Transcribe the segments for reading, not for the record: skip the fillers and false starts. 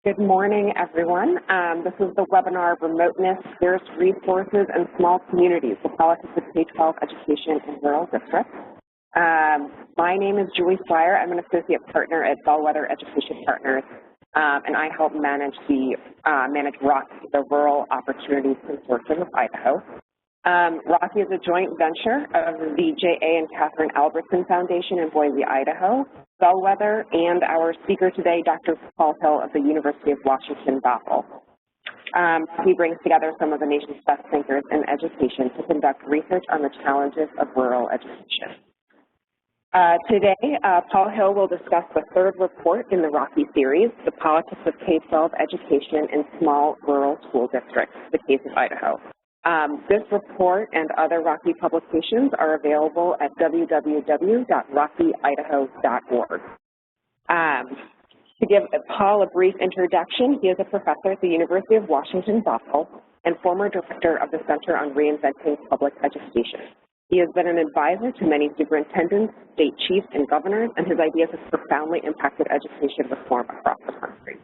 Good morning, everyone. This is the webinar, Remoteness, Scarce Resources, and Small Communities, the Politics of K-12 Education in Rural Districts. My name is Julie Swire. I'm an associate partner at Bellwether Education Partners, and I help manage ROCI, the Rural Opportunities Consortium of Idaho. ROCI is a joint venture of the J.A. and Catherine Albertson Foundation in Boise, Idaho, Bellwether, and our speaker today, Dr. Paul Hill of the University of Washington, Bothell. He brings together some of the nation's best thinkers in education to conduct research on the challenges of rural education. Today, Paul Hill will discuss the third report in the ROCI series, The Politics of K-12 Education in Small Rural School Districts, the Case of Idaho. This report and other ROCI publications are available at www.rociidaho.org. To give Paul a brief introduction, he is a professor at the University of Washington, Bothell, and former director of the Center on Reinventing Public Education. He has been an advisor to many superintendents, state chiefs, and governors, and his ideas have profoundly impacted education reform across the country.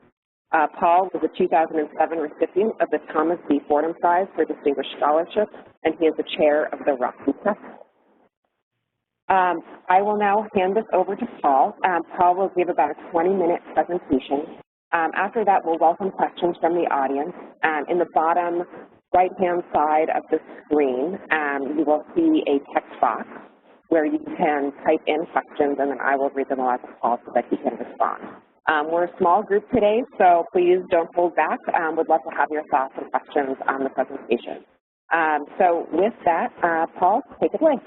Paul was a 2007 recipient of the Thomas B. Fordham Prize for Distinguished Scholarship, and he is the chair of the ROCI Press. I will now hand this over to Paul. Paul will give about a 20-minute presentation. After that, we'll welcome questions from the audience. In the bottom right-hand side of the screen, you will see a text box where you can type in questions, and then I will read them aloud to Paul so that he can respond. We're a small group today, so please don't hold back. We'd love to have your thoughts and questions on the presentation. So with that, Paul, take it away.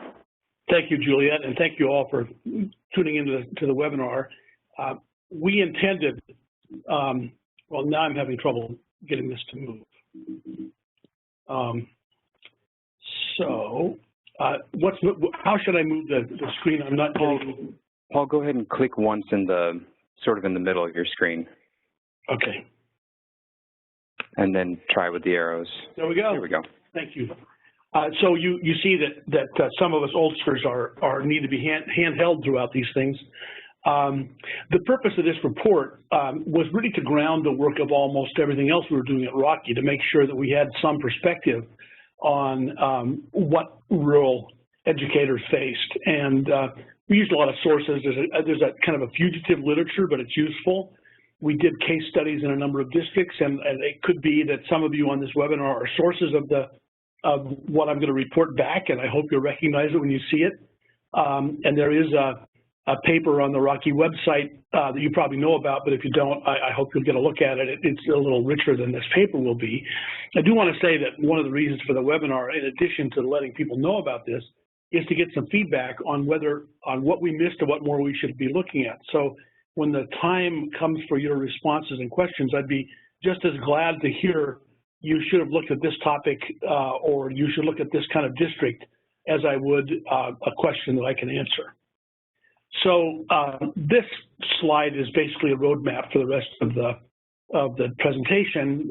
Thank you, Juliet, and thank you all for tuning into the webinar. We intended, well, now I'm having trouble getting this to move. How should I move the screen? I'm not getting. Paul, go ahead and click once in the sort of in the middle of your screen. Okay. And then try with the arrows. There we go. Here we go. Thank you. So you see that some of us oldsters need to be handheld throughout these things. The purpose of this report was really to ground the work of almost everything else we were doing at ROCI, to make sure that we had some perspective on what rural educators faced. And we used a lot of sources. There's a kind of a fugitive literature, but it's useful. We did case studies in a number of districts, and it could be that some of you on this webinar are sources of what I'm going to report back, and I hope you'll recognize it when you see it. And there is a paper on the ROCI website that you probably know about, but if you don't, I hope you'll get a look at it. It's a little richer than this paper will be. I do want to say that one of the reasons for the webinar, in addition to letting people know about this, is to get some feedback on what we missed or what more we should be looking at. So when the time comes for your responses and questions, I'd be just as glad to hear you should have looked at this topic or you should look at this kind of district as I would a question that I can answer. So this slide is basically a roadmap for the rest of the presentation.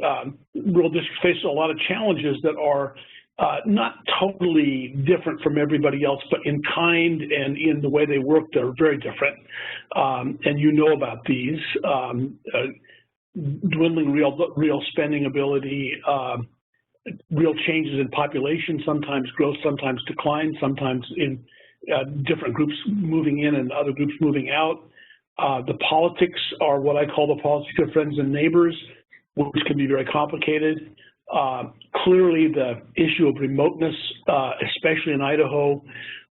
Rural districts face a lot of challenges that are not totally different from everybody else, but in kind and in the way they work, they're very different. And you know about these. Dwindling real spending ability, real changes in population, sometimes growth, sometimes decline, sometimes in different groups moving in and other groups moving out. The politics are what I call the politics of friends and neighbors, which can be very complicated. Clearly, the issue of remoteness, especially in Idaho,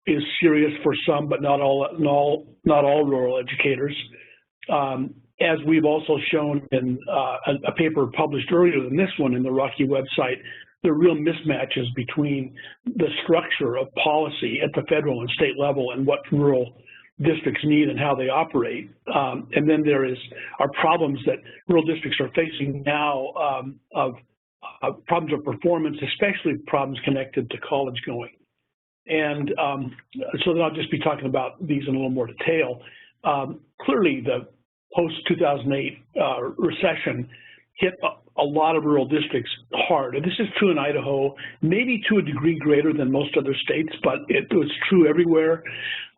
is serious for some, but not all rural educators. As we've also shown in a paper published earlier than this one in the ROCI website, there are real mismatches between the structure of policy at the federal and state level and what rural districts need and how they operate. And then there are problems that rural districts are facing now of problems of performance, especially problems connected to college going. And so then I'll just be talking about these in a little more detail. Clearly, the post-2008 recession hit a lot of rural districts hard. And this is true in Idaho, maybe to a degree greater than most other states, but it was true everywhere.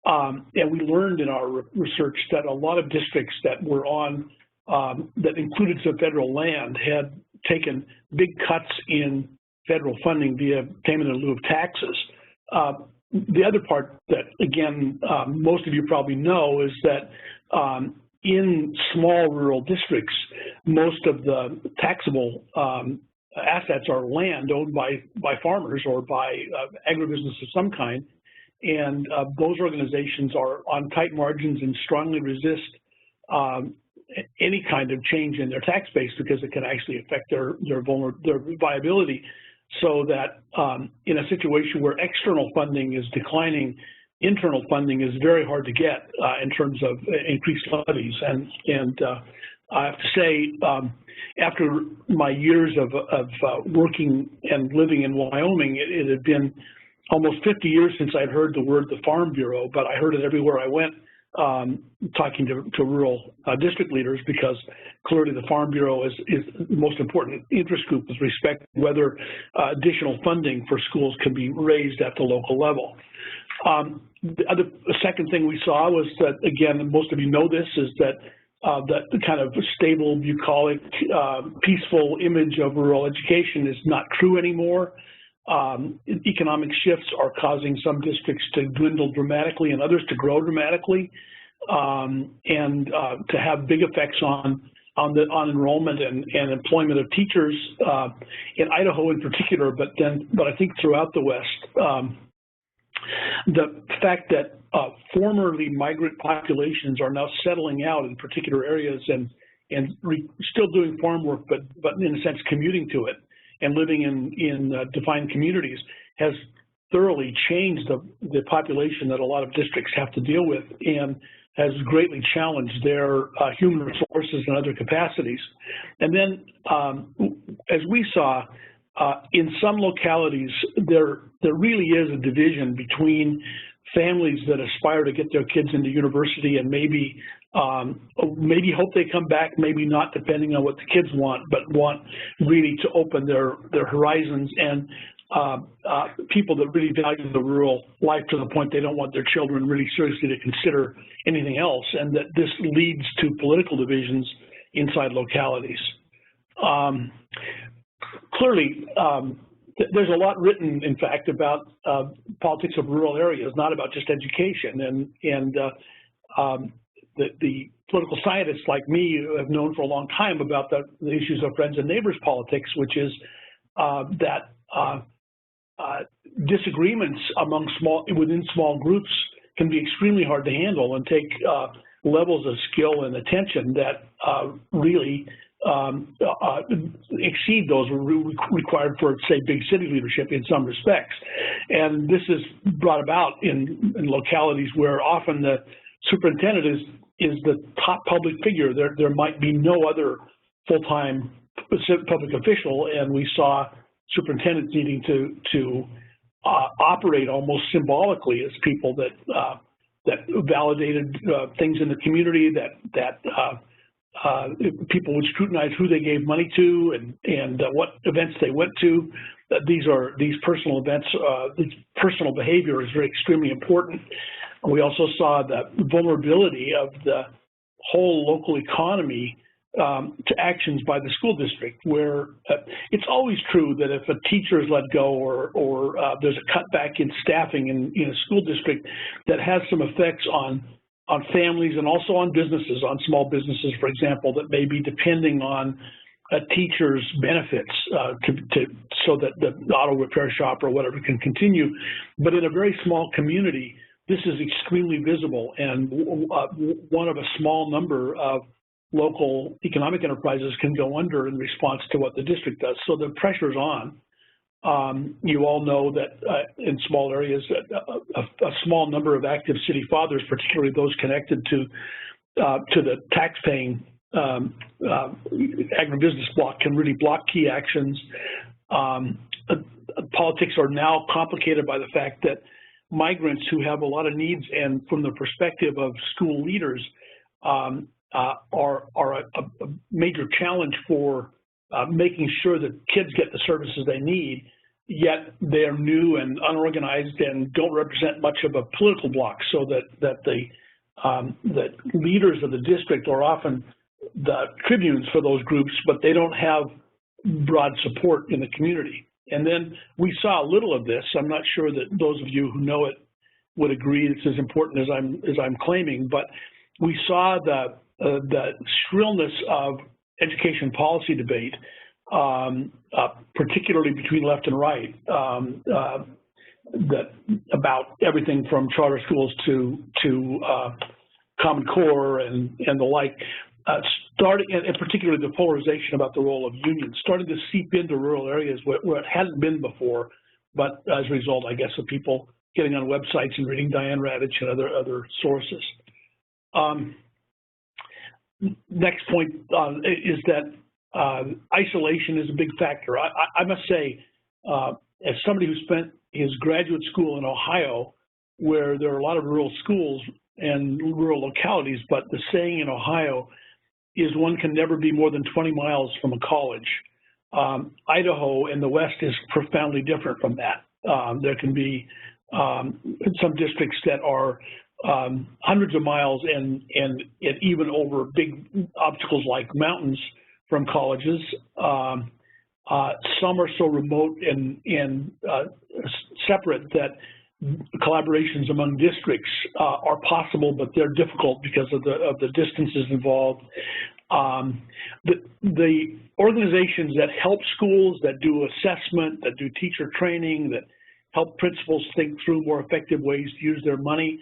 And we learned in our research that a lot of districts that were on that included some federal land had taken big cuts in federal funding via payment in lieu of taxes. The other part that, again, most of you probably know is that in small rural districts, most of the taxable assets are land owned by farmers or by agribusiness of some kind, and those organizations are on tight margins and strongly resist any kind of change in their tax base because it can actually affect their viability. So that in a situation where external funding is declining, internal funding is very hard to get in terms of increased levies. And I have to say, after my years of working and living in Wyoming, it had been almost 50 years since I'd heard the word the Farm Bureau, but I heard it everywhere I went, talking to rural district leaders, because clearly the Farm Bureau is the most important interest group with respect to whether additional funding for schools can be raised at the local level. The second thing we saw was that, again, most of you know this, is that that kind of stable, bucolic, peaceful image of rural education is not true anymore. Economic shifts are causing some districts to dwindle dramatically and others to grow dramatically, and to have big effects on enrollment and employment of teachers in Idaho in particular, but I think throughout the West. The fact that formerly migrant populations are now settling out in particular areas and still doing farm work, but in a sense commuting to it and living in defined communities has thoroughly changed the population that a lot of districts have to deal with, and has greatly challenged their human resources and other capacities. And then, as we saw, in some localities, there really is a division between families that aspire to get their kids into university and maybe hope they come back, maybe not, depending on what the kids want, but want really to open their horizons, and people that really value the rural life to the point they don't want their children really seriously to consider anything else, and that this leads to political divisions inside localities. Clearly, there's a lot written, in fact, about politics of rural areas, not about just education. And the political scientists like me have known for a long time about the issues of friends and neighbors politics, which is that disagreements within small groups can be extremely hard to handle and take levels of skill and attention that really exceed those required for, say, big city leadership in some respects. And this is brought about in localities where often the superintendent is the top public figure. There might be no other full-time public official, and we saw superintendents needing to operate almost symbolically as people that validated things in the community, that people would scrutinize who they gave money to and what events they went to. These personal events, this personal behavior is very extremely important. We also saw the vulnerability of the whole local economy to actions by the school district, where it's always true that if a teacher is let go or there's a cutback in staffing in a school district, that has some effects on families and also on businesses, on small businesses, for example, that may be depending on a teacher's benefits so that the auto repair shop or whatever can continue. But in a very small community, this is extremely visible, and one of a small number of local economic enterprises can go under in response to what the district does. So the pressure's on. You all know that in small areas, a small number of active city fathers, particularly those connected to the tax-paying agribusiness block, can really block key actions. Politics are now complicated by the fact that migrants who have a lot of needs, and from the perspective of school leaders, are a major challenge for making sure that kids get the services they need, yet they're new and unorganized and don't represent much of a political bloc, so that the leaders of the district are often tribunes for those groups, but they don't have broad support in the community. And then we saw a little of this. I'm not sure that those of you who know it would agree it's as important as I'm claiming, but we saw the shrillness of education policy debate, particularly between left and right, about everything from charter schools to Common Core and the like, and particularly the polarization about the role of unions, starting to seep into rural areas where it hadn't been before, but as a result, I guess, of people getting on websites and reading Diane Radich and other sources. Next point is that isolation is a big factor. I must say, as somebody who spent his graduate school in Ohio, where there are a lot of rural schools and rural localities, but the saying in Ohio is one can never be more than 20 miles from a college. Idaho in the West is profoundly different from that. There can be some districts that are hundreds of miles and even over big obstacles like mountains from colleges. Some are so remote and separate that collaborations among districts are possible, but they're difficult because of the distances involved. The organizations that help schools, that do assessment, that do teacher training, that help principals think through more effective ways to use their money,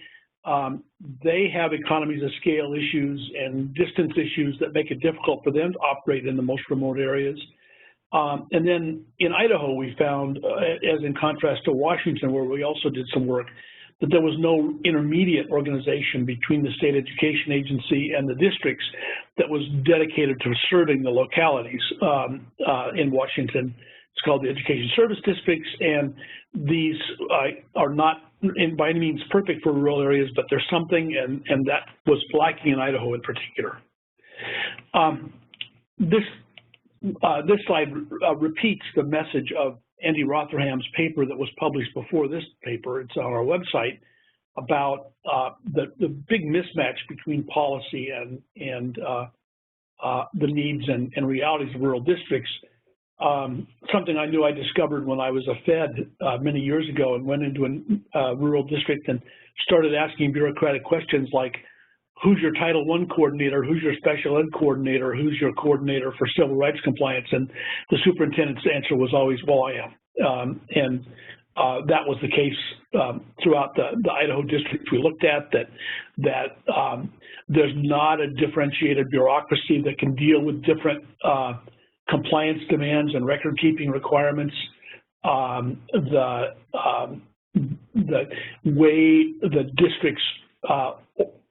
they have economies of scale issues and distance issues that make it difficult for them to operate in the most remote areas. And then in Idaho, we found, as in contrast to Washington, where we also did some work, that there was no intermediate organization between the state education agency and the districts that was dedicated to serving the localities. In Washington, it's called the Education Service Districts, and these are not by any means perfect for rural areas, but there's something, and that was lacking in Idaho in particular. This slide repeats the message of Andy Rotherham's paper that was published before this paper. It's on our website about the big mismatch between policy and the needs and realities of rural districts. Something I knew I discovered when I was a Fed many years ago and went into a rural district and started asking bureaucratic questions like, who's your Title I coordinator, who's your special ed coordinator, who's your coordinator for civil rights compliance? And the superintendent's answer was always, well, I am. That was the case throughout the Idaho districts we looked at, that there's not a differentiated bureaucracy that can deal with different compliance demands and record-keeping requirements. The way the districts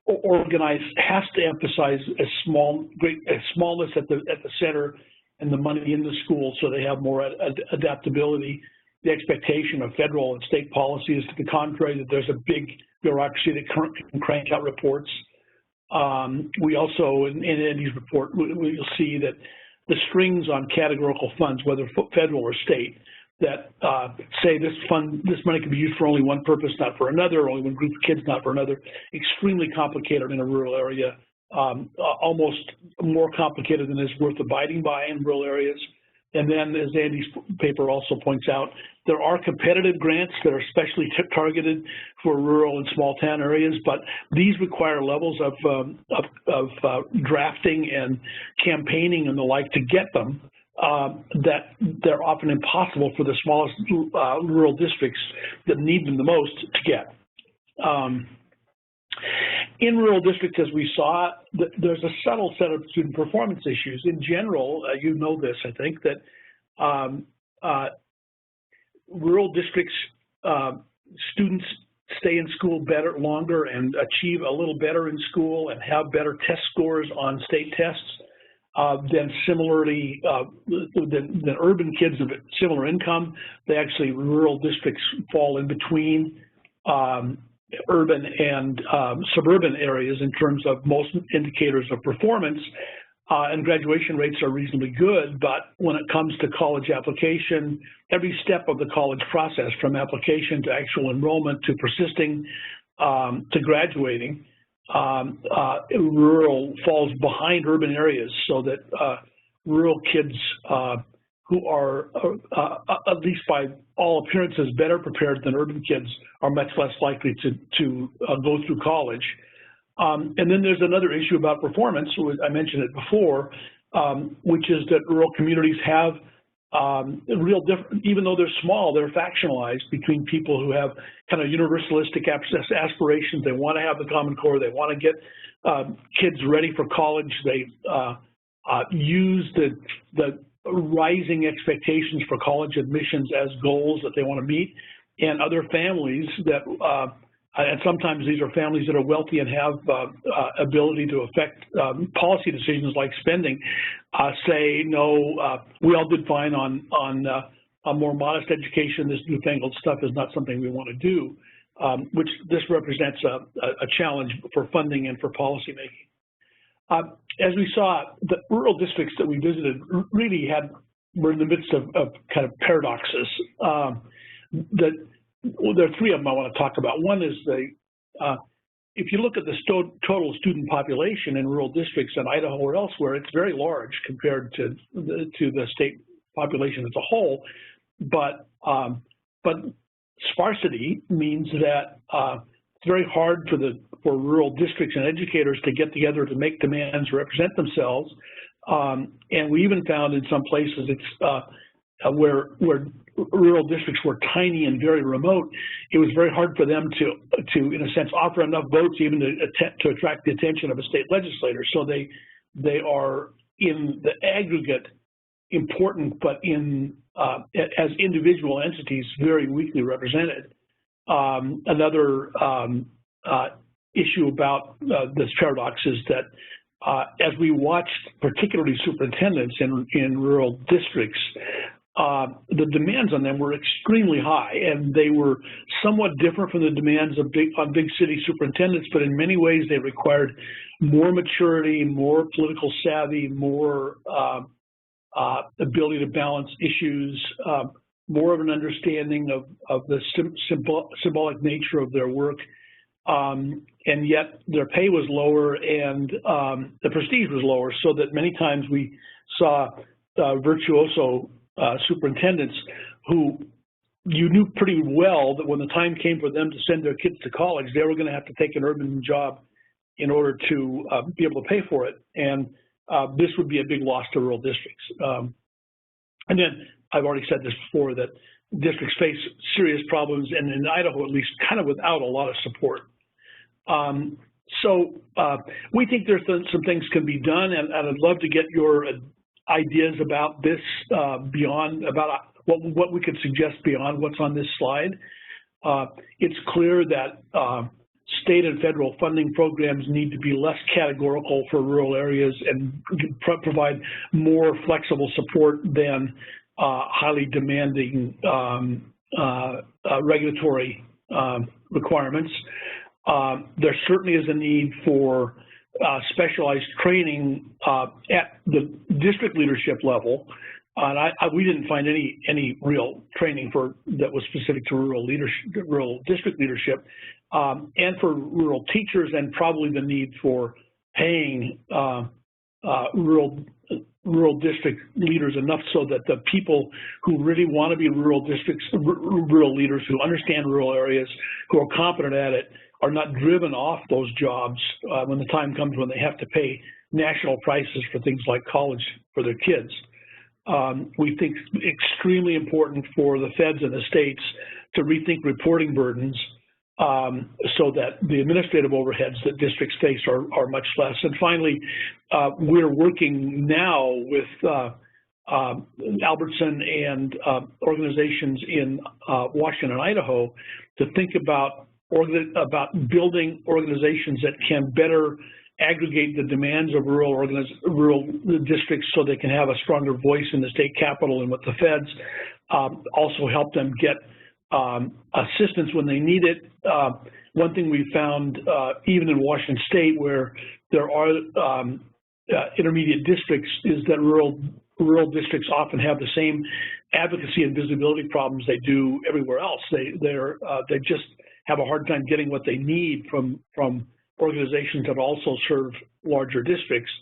organize has to emphasize smallness at the center and the money in the school, so they have more adaptability. The expectation of federal and state policy is to the contrary, that there's a big bureaucracy that can crank out reports. We also, in Andy's report, we'll see that the strings on categorical funds, whether federal or state, that say this money can be used for only one purpose, not for another, only one group of kids, not for another, extremely complicated in a rural area, almost more complicated than is worth abiding by in rural areas. And then, as Andy's paper also points out, there are competitive grants that are specially targeted for rural and small town areas, but these require levels of drafting and campaigning and the like to get them, that they're often impossible for the smallest rural districts that need them the most to get. In rural districts, as we saw, there's a subtle set of student performance issues. In general, you know this, I think, that rural districts, students stay in school longer and achieve a little better in school and have better test scores on state tests than similarly than urban kids of similar income. Rural districts fall in between urban and suburban areas in terms of most indicators of performance, and graduation rates are reasonably good, but when it comes to college application, every step of the college process, from application to actual enrollment to persisting to graduating, rural falls behind urban areas, so that rural kids who are, at least by all appearances, better prepared than urban kids are much less likely to go through college. And then there's another issue about performance. I mentioned it before, which is that rural communities have real different, even though they're small, they're factionalized between people who have kind of universalistic aspirations. They want to have the Common Core. They want to get kids ready for college. They use the rising expectations for college admissions as goals that they want to meet, and other families that, and sometimes these are families that are wealthy and have ability to affect policy decisions like spending, say, no, we all did fine on a more modest education. This newfangled stuff is not something we want to do, which this represents a challenge for funding and for policymaking. As we saw, the rural districts that we visited really were in the midst of kind of paradoxes. There are three of them I want to talk about. One is if you look at the total student population in rural districts in Idaho or elsewhere, it's very large compared to the state population as a whole. But sparsity means that it's very hard for rural districts and educators to get together to make demands, represent themselves. And we even found in some places it's where rural districts were tiny and very remote, it was very hard for them to in a sense, offer enough votes even to attract the attention of a state legislator. So they are, in the aggregate, important, but as individual entities, very weakly represented. Another issue about this paradox is that as we watched, particularly superintendents in rural districts, the demands on them were extremely high, and they were somewhat different from the demands on big city superintendents, but in many ways they required more maturity, more political savvy, more ability to balance issues, more of an understanding of the symbolic nature of their work, and yet their pay was lower and the prestige was lower, so that many times we saw virtuoso superintendents who you knew pretty well that when the time came for them to send their kids to college, they were going to have to take an urban job in order to be able to pay for it. And this would be a big loss to rural districts. And then I've already said this before, that districts face serious problems, and in Idaho at least, kind of without a lot of support. So we think there's some things can be done, and I'd love to get your ideas about this, about what we could suggest beyond what's on this slide. It's clear that state and federal funding programs need to be less categorical for rural areas and provide more flexible support than highly demanding regulatory requirements. There certainly is a need for specialized training at the district leadership level, and we didn't find any real training that was specific to rural district leadership, and for rural teachers, and probably the need for paying rural district leaders enough so that the people who really want to be rural leaders, who understand rural areas, who are competent at it, are not driven off those jobs when the time comes when they have to pay national prices for things like college for their kids. We think it's extremely important for the feds and the states to rethink reporting burdens so that the administrative overheads that districts face are much less. And finally, we're working now with Albertson and organizations in Washington and Idaho to think about building organizations that can better aggregate the demands of rural districts so they can have a stronger voice in the state capitol and with the feds, also help them get assistance when they need it. One thing we found, even in Washington State, where there are intermediate districts, is that rural districts often have the same advocacy and visibility problems they do everywhere else. They just have a hard time getting what they need from organizations that also serve larger districts.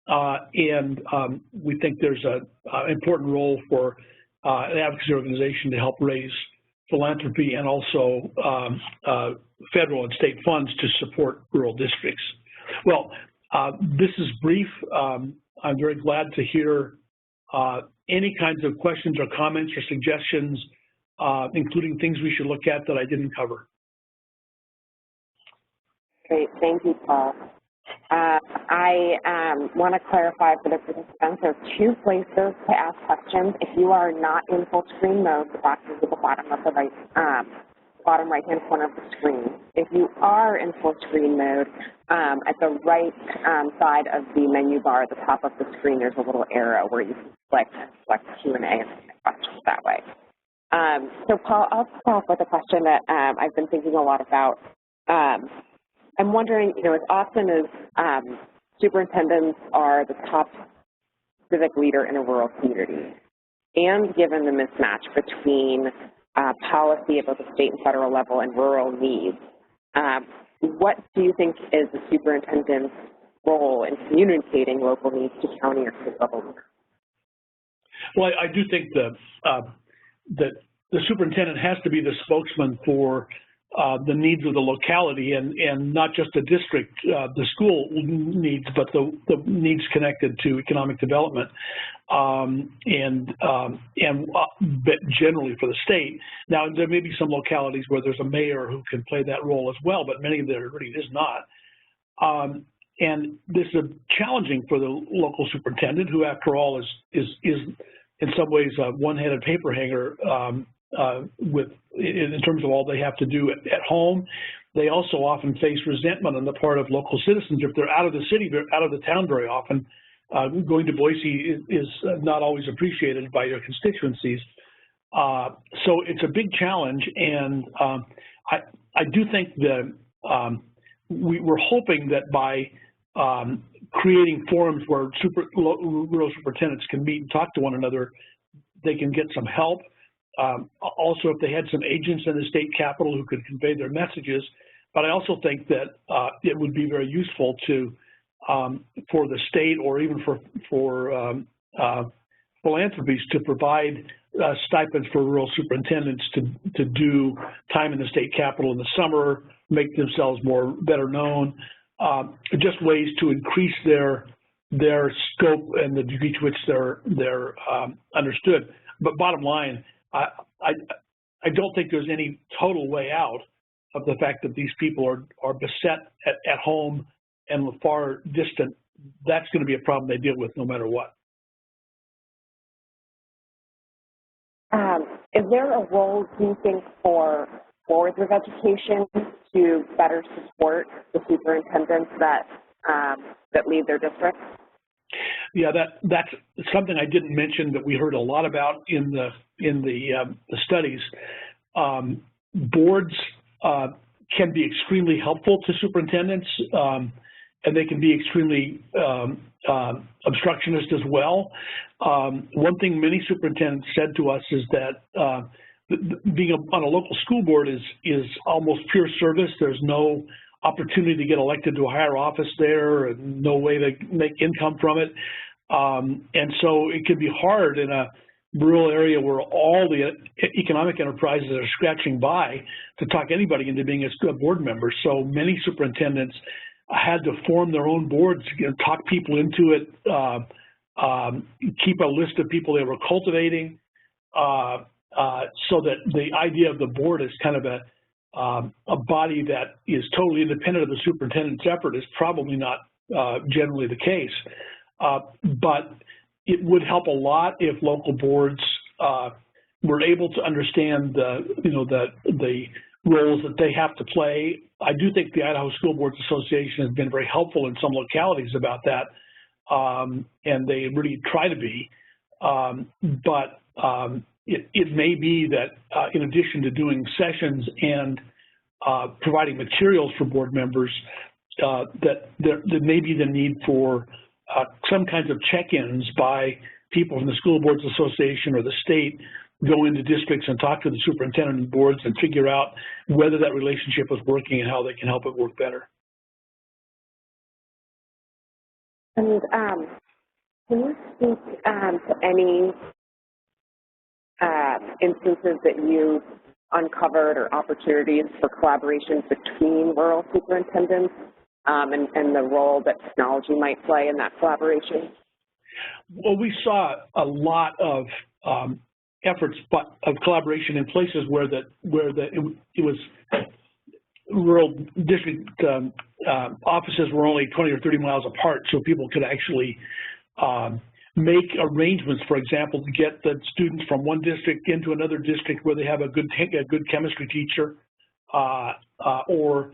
We think there's an important role for an advocacy organization to help raise philanthropy and also federal and state funds to support rural districts. Well, this is brief. I'm very glad to hear any kinds of questions or comments or suggestions, including things we should look at that I didn't cover. Great, thank you, Paul. I want to clarify for the participants, there's two places to ask questions. If you are not in full screen mode, the box is at the bottom of the bottom right-hand corner of the screen. If you are in full screen mode, at the right side of the menu bar at the top of the screen, there's a little arrow where you can select Q&A and ask questions that way. So Paul, I'll start off with a question that I've been thinking a lot about. I'm wondering, as often as superintendents are the top civic leader in a rural community, and given the mismatch between policy at both the state and federal level and rural needs, what do you think is the superintendent's role in communicating local needs to county or state level leaders? Well, I do think that the superintendent has to be the spokesman for the needs of the locality and not just the district, the school needs, but the needs connected to economic development but generally for the state. Now, there may be some localities where there's a mayor who can play that role as well, but many of there really is not. And this is challenging for the local superintendent, who, after all, is in some ways a one-headed paper hanger in terms of all they have to do at home. They also often face resentment on the part of local citizens if they're out of the city, they're out of the town very often. Going to Boise is not always appreciated by your constituencies. So it's a big challenge, and I do think that we're hoping that by creating forums where rural superintendents can meet and talk to one another, they can get some help. Also, if they had some agents in the state capitol who could convey their messages. But I also think that it would be very useful to for the state or even for philanthropies to provide stipends for rural superintendents to do time in the state capitol in the summer, make themselves better known, just ways to increase their scope and the degree to which they're understood. But bottom line, I don't think there's any total way out of the fact that these people are beset at home and far distant. That's going to be a problem they deal with no matter what. Is there a role, do you think, for boards of education to better support the superintendents that lead their districts? Yeah, that's something I didn't mention that we heard a lot about in the studies. Boards can be extremely helpful to superintendents, and they can be extremely obstructionist as well. One thing many superintendents said to us is that being on a local school board is almost pure service. There's no opportunity to get elected to a higher office there, and no way to make income from it. And so it can be hard in a rural area where all the economic enterprises are scratching by to talk anybody into being a board member. So many superintendents had to form their own boards, talk people into it, keep a list of people they were cultivating, so that the idea of the board is kind of a body that is totally independent of the superintendent's effort is probably not generally the case. But it would help a lot if local boards were able to understand the roles that they have to play. I do think the Idaho School Boards Association has been very helpful in some localities about that, and they really try to be. But it may be that in addition to doing sessions and providing materials for board members, that there may be the need for some kinds of check-ins by people from the School Boards Association or the state, go into districts and talk to the superintendent and boards and figure out whether that relationship is working and how they can help it work better. And can you speak to any instances that you uncovered or opportunities for collaboration between rural superintendents and the role that technology might play in that collaboration? Well, we saw a lot of efforts of collaboration in places where it was rural district offices were only 20 or 30 miles apart, so people could actually make arrangements, for example, to get the students from one district into another district where they have a good chemistry teacher, or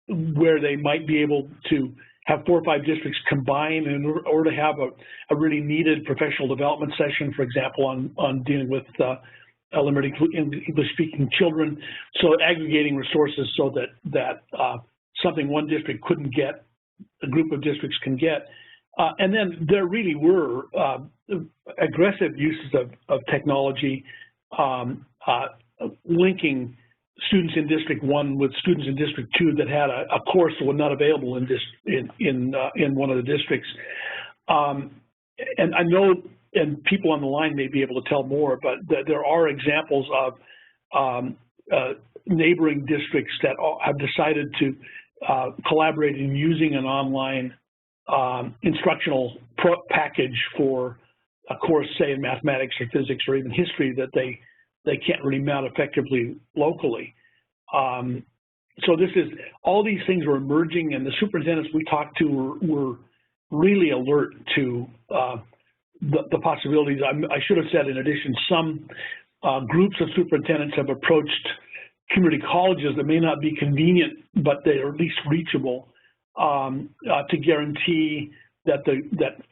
where they might be able to have 4 or 5 districts combined in order to have a really needed professional development session, for example, on dealing with limited English-speaking children. So aggregating resources so that something one district couldn't get, a group of districts can get. And then there really were aggressive uses of technology, linking students in District 1 with students in District 2 that had a course that was not available in one of the districts. And I know, and people on the line may be able to tell more, but there are examples of neighboring districts that have decided to collaborate in using an online instructional package for a course, say in mathematics or physics or even history, that they can't really mount effectively locally. So all these things are emerging, and the superintendents we talked to were really alert to the possibilities. I should have said, in addition, some groups of superintendents have approached community colleges that may not be convenient, but they are at least reachable, to guarantee that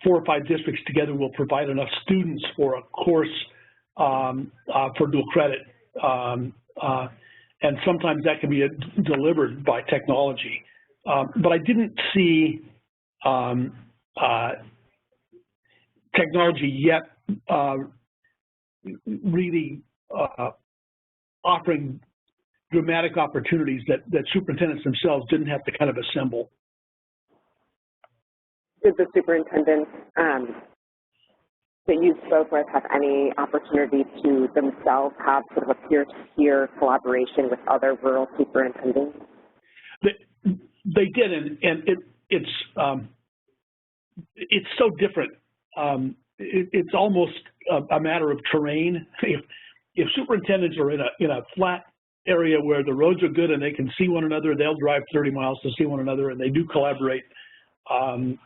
4 or 5 districts together will provide enough students for a course for dual credit. And sometimes that can be delivered by technology. But I didn't see technology yet really offering dramatic opportunities that superintendents themselves didn't have to kind of assemble. Did the superintendents that you spoke with have any opportunity to themselves have sort of a peer-to-peer collaboration with other rural superintendents? They did, and it's so different. It's almost a matter of terrain. If superintendents are in a flat area where the roads are good and they can see one another, they'll drive 30 miles to see one another, and they do collaborate. And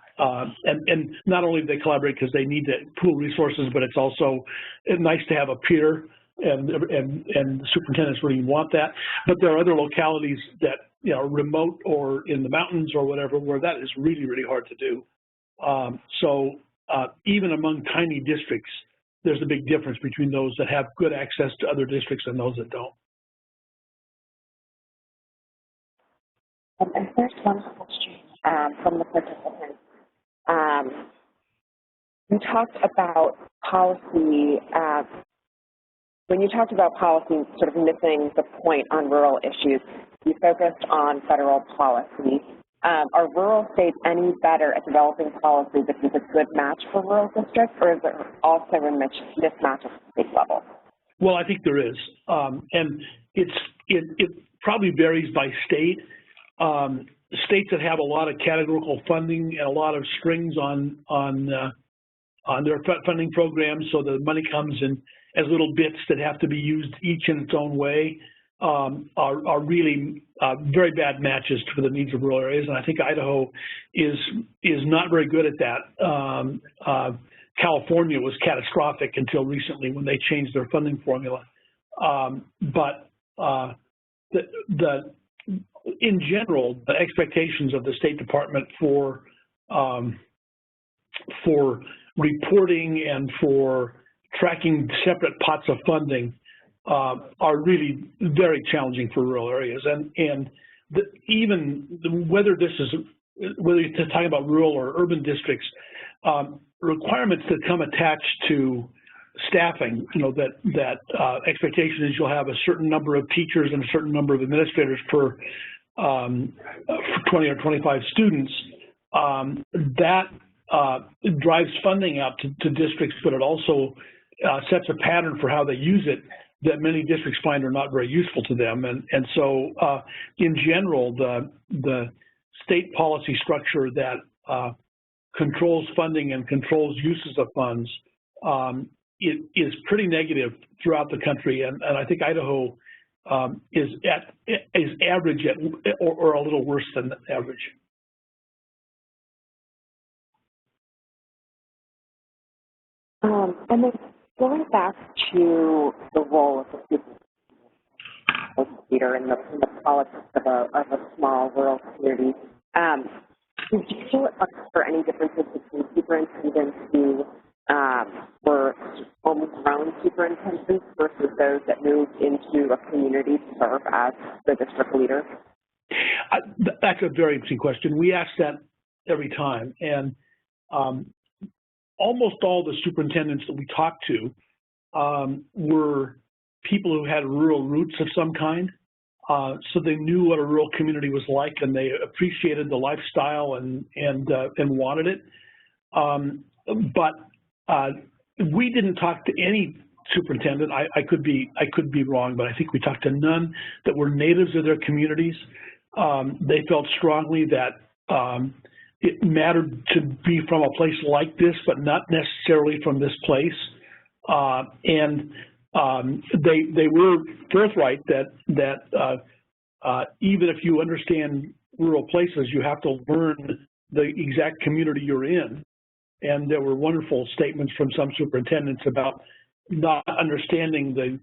not only do they collaborate because they need to pool resources, but it's also nice to have a peer, and the superintendents really want that. But there are other localities that, you know, remote or in the mountains or whatever, where that is really, really hard to do. So even among tiny districts, there's a big difference between those that have good access to other districts and those that don't. And there's one question from the participants. You talked about policy, when you talked about policy sort of missing the point on rural issues, you focused on federal policy. Are rural states any better at developing policy that is a good match for rural districts, or is there also a mismatch at the state level? Well, I think there is, and it probably varies by state. States that have a lot of categorical funding and a lot of strings on their funding programs, so the money comes in as little bits that have to be used each in its own way, are really very bad matches for the needs of rural areas. And I think Idaho is not very good at that. California was catastrophic until recently when they changed their funding formula. In general, the expectations of the State Department for reporting and for tracking separate pots of funding are really very challenging for rural areas. And whether you're talking about rural or urban districts, requirements that come attached to staffing, you know, that expectation is you'll have a certain number of teachers and a certain number of administrators per 20 or 25 students, that drives funding out to districts, but it also sets a pattern for how they use it that many districts find are not very useful to them. And so in general, the state policy structure that controls funding and controls uses of funds it is pretty negative throughout the country, and I think Idaho is average or a little worse than average. And then going back to the role of the leader in the politics of a small rural community, did you feel for any differences between superintendents who were homegrown superintendents versus those that moved into a community to serve as the district leader? That's a very interesting question. We ask that every time, and almost all the superintendents that we talked to were people who had rural roots of some kind, so they knew what a rural community was like, and they appreciated the lifestyle and wanted it. But we didn't talk to any superintendent. I could be wrong, but I think we talked to none that were natives of their communities. They felt strongly that it mattered to be from a place like this, but not necessarily from this place. And they were forthright that even if you understand rural places, you have to learn the exact community you're in. And there were wonderful statements from some superintendents about not understanding the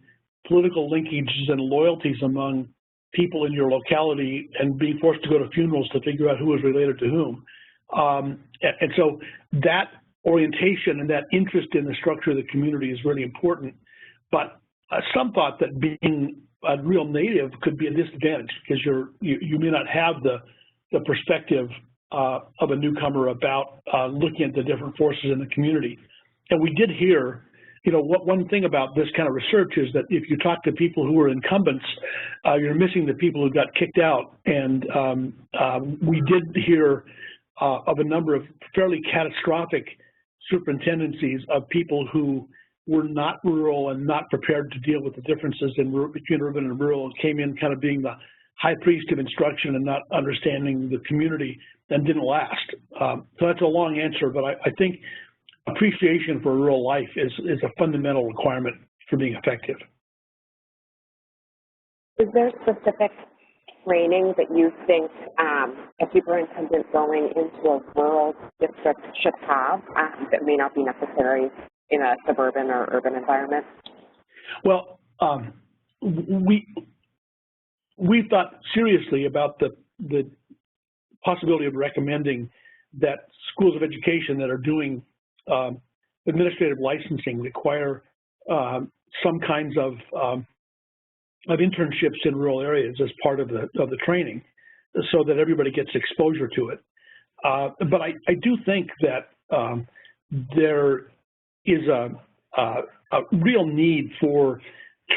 political linkages and loyalties among people in your locality and being forced to go to funerals to figure out who was related to whom. And so that orientation and that interest in the structure of the community is really important. But some thought that being a real native could be a disadvantage because you may not have the perspective of a newcomer about looking at the different forces in the community. And we did hear, one thing about this kind of research is that if you talk to people who are incumbents, you're missing the people who got kicked out. And we did hear of a number of fairly catastrophic superintendencies of people who were not rural and not prepared to deal with the differences between urban and rural, and came in kind of being the high priest of instruction and not understanding the community, and didn't last. So that's a long answer, but I think appreciation for rural life is a fundamental requirement for being effective. Is there specific training that you think a superintendent going into a rural district should have that may not be necessary in a suburban or urban environment? Well, we thought seriously about the possibility of recommending that schools of education that are doing administrative licensing require some kinds of internships in rural areas as part of the training, so that everybody gets exposure to it. But I do think that there is a real need for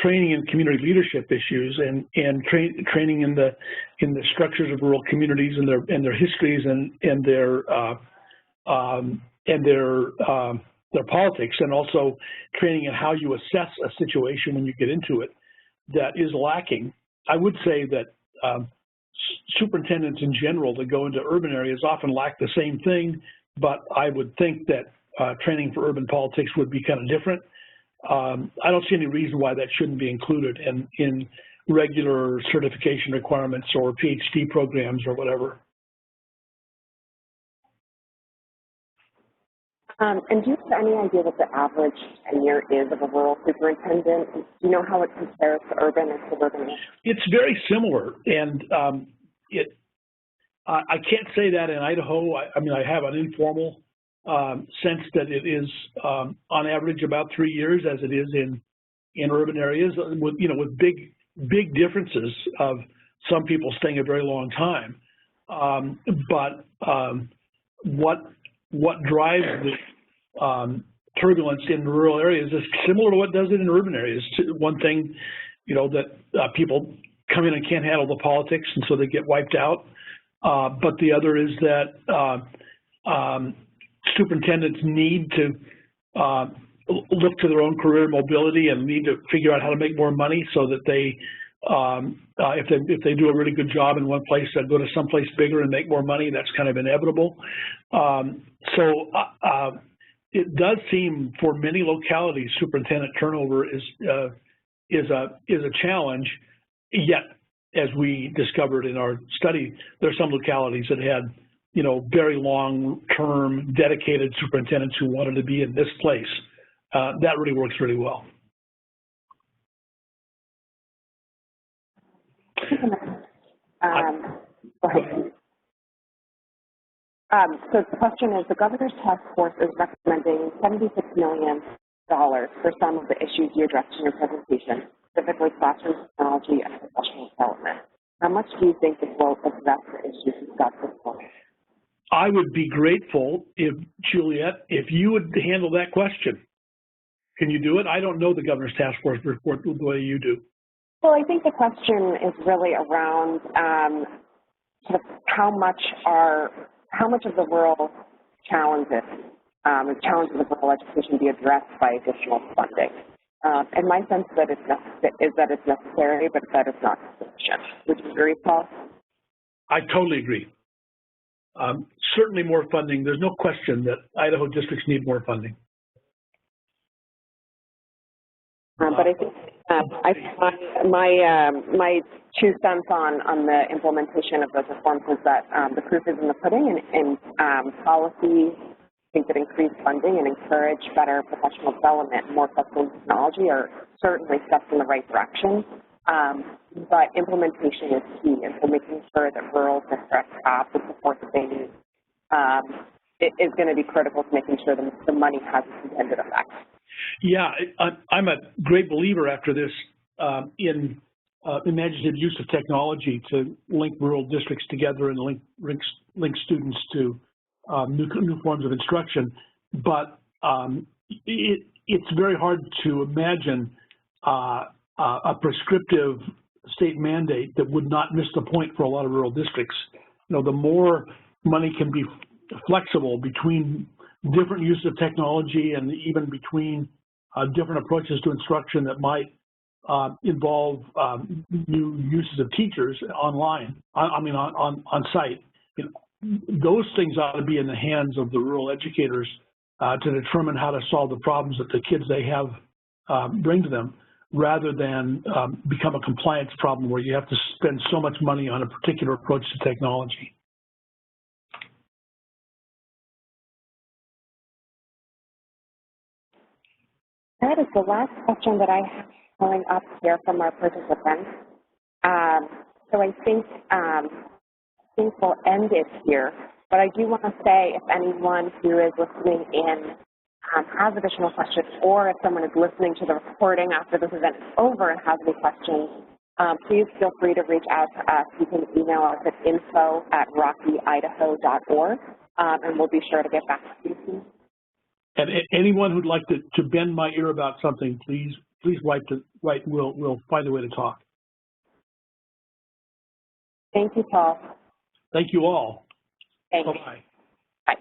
training in community leadership issues and training in the structures of rural communities and their histories and their politics, and also training in how you assess a situation when you get into it that is lacking. I would say that superintendents in general that go into urban areas often lack the same thing, but I would think that training for urban politics would be kind of different. I don't see any reason why that shouldn't be included in regular certification requirements or PhD programs or whatever. And do you have any idea what the average tenure is of a rural superintendent? Do you know how it compares to urban or suburban? It's very similar, and I can't say that in Idaho. I mean, I have an informal sense that it is on average about 3 years, as it is in urban areas, with big differences of some people staying a very long time. But what drives the turbulence in rural areas is similar to what does it in urban areas. One thing, that people come in and can't handle the politics, and so they get wiped out. But the other is that superintendents need to look to their own career mobility and need to figure out how to make more money so that they, if they do a really good job in one place, they'll go to someplace bigger and make more money. That's kind of inevitable. It does seem for many localities, superintendent turnover is a challenge. Yet, as we discovered in our study, there are some localities that had, you know, very long-term dedicated superintendents who wanted to be in this place. That really works really well. Go ahead. So the question is, the Governor's Task Force is recommending $76 million for some of the issues you addressed in your presentation, specifically classroom technology and professional development. How much do you think it will address the issues discussed this morning? I would be grateful if, Juliet, if you would handle that question. Can you do it? I don't know the Governor's Task Force report the way you do. Well, I think the question is really around sort of how much of the rural challenges, the challenges of rural education be addressed by additional funding. And my sense that is that it's necessary, but that it's not sufficient. Would you agree, Paul? I totally agree. Certainly more funding. There's no question that Idaho districts need more funding. But I think my 2 cents on the implementation of those reforms is that the proof is in the pudding, and policy, I think that increased funding and encourage better professional development, more flexible technology are certainly steps in the right direction. But implementation is key, and so making sure that rural districts have the support that they need is going to be critical to making sure that the money has its intended effect. Yeah, I'm a great believer after this in imaginative use of technology to link rural districts together and link students to new forms of instruction. But it's very hard to imagine a prescriptive state mandate that would not miss the point for a lot of rural districts. You know, the more money can be flexible between different uses of technology and even between different approaches to instruction that might involve new uses of teachers online, on site. You know, those things ought to be in the hands of the rural educators to determine how to solve the problems that the kids they have bring to them, rather than become a compliance problem where you have to spend so much money on a particular approach to technology. That is the last question that I have coming up here from our participants. So I think we'll end it here. But I do want to say, if anyone who is listening in has additional questions, or if someone is listening to the recording after this event is over and has any questions, please feel free to reach out to us. You can email us at info@rociidaho.org, and we'll be sure to get back to you soon. And anyone who'd like to bend my ear about something, please write. We'll find a way to talk. Thank you, Paul. Thank you all. Thanks. Bye-bye. Bye.